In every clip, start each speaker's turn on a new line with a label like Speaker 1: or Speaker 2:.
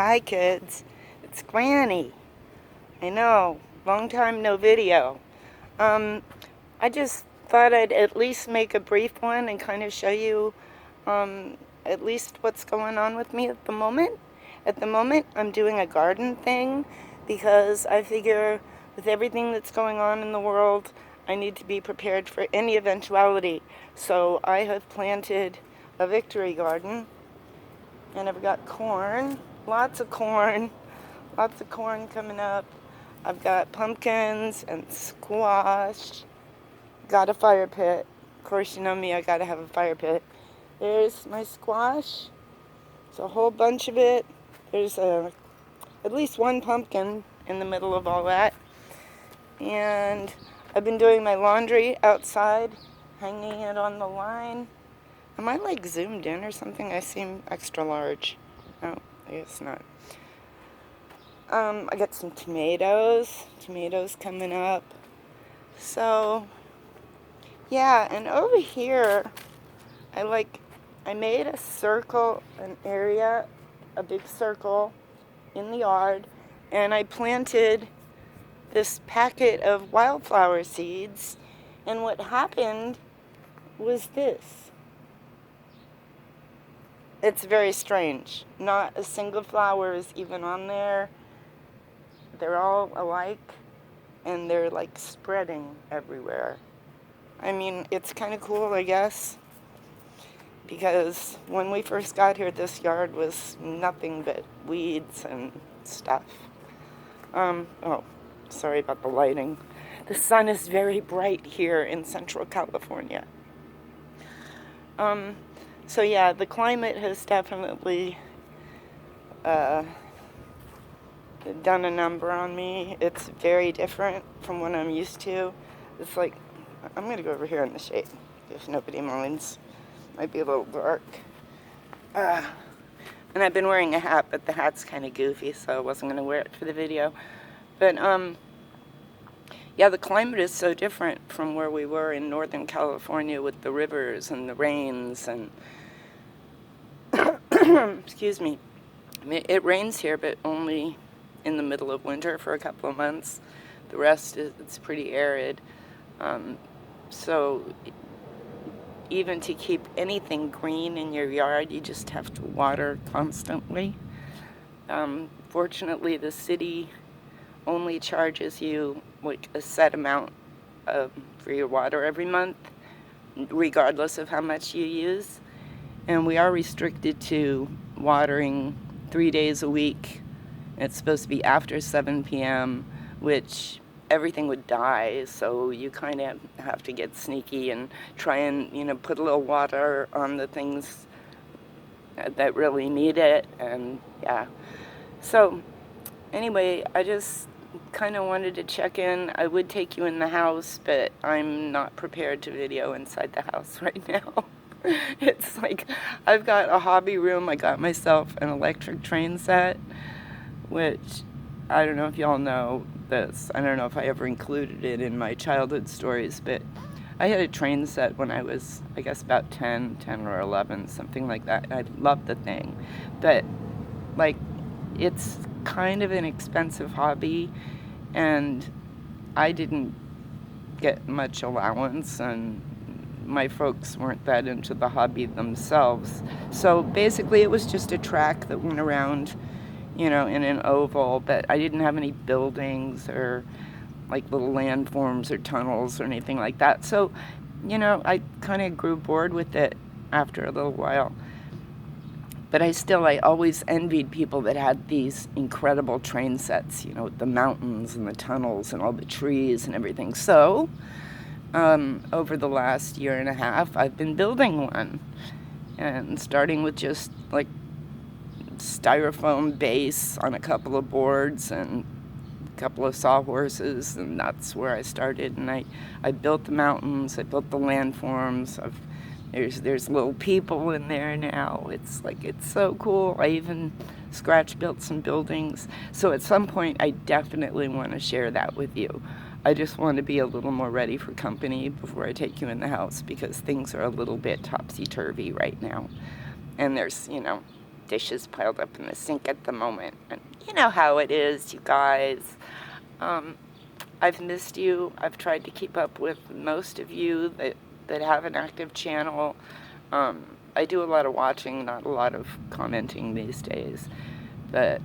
Speaker 1: Hi kids, it's Granny. I know, long time no video. Um, I just thought I'd at least make a brief one and kind of show you at least what's going on with me at the moment. At the moment, I'm doing a garden thing because I figure with everything that's going on in the world, I need to be prepared for any eventuality. So I have planted a victory garden and I've got corn, lots of corn, lots of corn coming up. I've got pumpkins and squash. Got a fire pit. Of course, you know me, I gotta have a fire pit. There's my squash. It's a whole bunch of it. There's at least one pumpkin in the middle of all that. And I've been doing my laundry outside, hanging it on the line. Am I like zoomed in or something? I seem extra large. No, I guess not. I got some tomatoes coming up. So, yeah, and over here, I made a circle, an area, a big circle in the yard, and I planted this packet of wildflower seeds, and what happened was this. It's very strange. Not a single flower is even on there. They're all alike, and they're like spreading everywhere. I mean, it's kind of cool, I guess, because when we first got here, this yard was nothing but weeds and stuff. Oh, sorry about the lighting. The sun is very bright here in Central California. So yeah, the climate has definitely done a number on me. It's very different from what I'm used to. It's like, I'm gonna go over here in the shade, if nobody minds. Might be a little dark. And I've been wearing a hat, but the hat's kind of goofy, so I wasn't gonna wear it for the video. But, yeah, the climate is so different from where we were in Northern California with the rivers and the rains and, excuse me. I mean, it rains here, but only in the middle of winter for a couple of months. The rest it's pretty arid. So even to keep anything green in your yard, you just have to water constantly. Fortunately, the city only charges you like a set amount for your water every month, regardless of how much you use. And we are restricted to watering 3 days a week. It's supposed to be after 7 p.m., which everything would die, so you kind of have to get sneaky and try and, put a little water on the things that really need it, and yeah. So, anyway, I just kind of wanted to check in. I would take you in the house, but I'm not prepared to video inside the house right now. It's like, I've got a hobby room. I got myself an electric train set, which I don't know if y'all know this. I don't know if I ever included it in my childhood stories, but I had a train set when I was, I guess, about 10 or 11, something like that. I loved the thing. But, like, it's kind of an expensive hobby, and I didn't get much allowance, and my folks weren't that into the hobby themselves. So basically it was just a track that went around, in an oval, but I didn't have any buildings or like little landforms or tunnels or anything like that. So, I kind of grew bored with it after a little while. But I always envied people that had these incredible train sets, with the mountains and the tunnels and all the trees and everything. So, over the last year and a half, I've been building one. And starting with just like styrofoam base on a couple of boards and a couple of sawhorses, and that's where I started. And I built the mountains, I built the landforms. There's little people in there now. It's so cool. I even scratch built some buildings. So at some point, I definitely want to share that with you. I just want to be a little more ready for company before I take you in the house, because things are a little bit topsy-turvy right now. And there's, dishes piled up in the sink at the moment. And you know how it is, you guys. I've missed you. I've tried to keep up with most of you that have an active channel. I do a lot of watching, not a lot of commenting these days. But,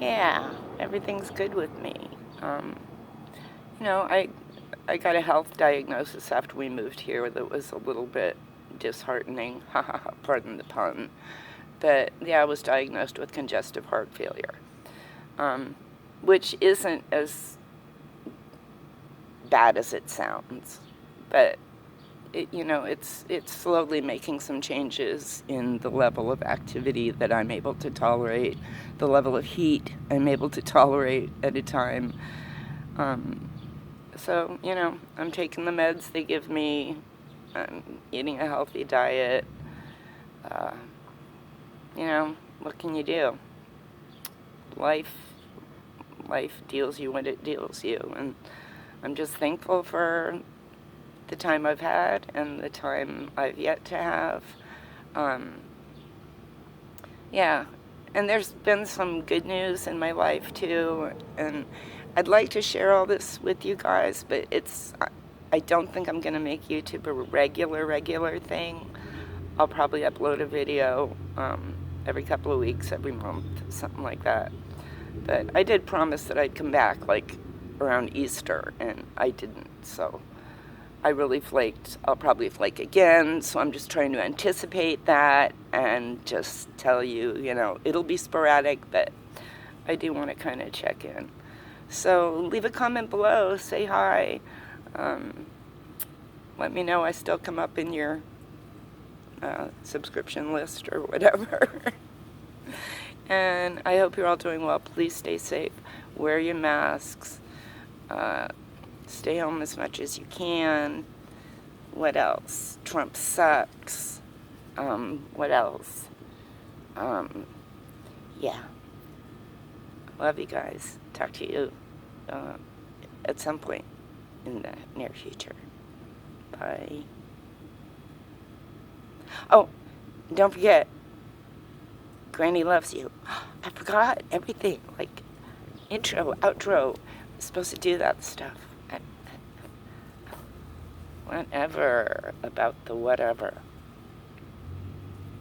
Speaker 1: yeah, everything's good with me. I got a health diagnosis after we moved here that was a little bit disheartening, pardon the pun. But, yeah, I was diagnosed with congestive heart failure, which isn't as bad as it sounds. But, it's slowly making some changes in the level of activity that I'm able to tolerate, the level of heat I'm able to tolerate at a time. So, I'm taking the meds they give me. I'm eating a healthy diet. What can you do? Life deals you what it deals you. And I'm just thankful for the time I've had and the time I've yet to have. Yeah. And there's been some good news in my life, too. And I'd like to share all this with you guys, but I don't think I'm going to make YouTube a regular thing. I'll probably upload a video every couple of weeks, every month, something like that. But I did promise that I'd come back, like, around Easter, and I didn't, so I really flaked. I'll probably flake again, so I'm just trying to anticipate that and just tell you, it'll be sporadic, but I do want to kind of check in. So leave a comment below, say hi, let me know I still come up in your subscription list or whatever. And I hope you're all doing well. Please stay safe, wear your masks, stay home as much as you can. What else? Trump sucks. What else? Yeah. Love you guys. Talk to you at some point in the near future. Bye. Oh, don't forget, Granny loves you. I forgot everything, like intro, outro. I'm supposed to do that stuff. Whatever about the whatever.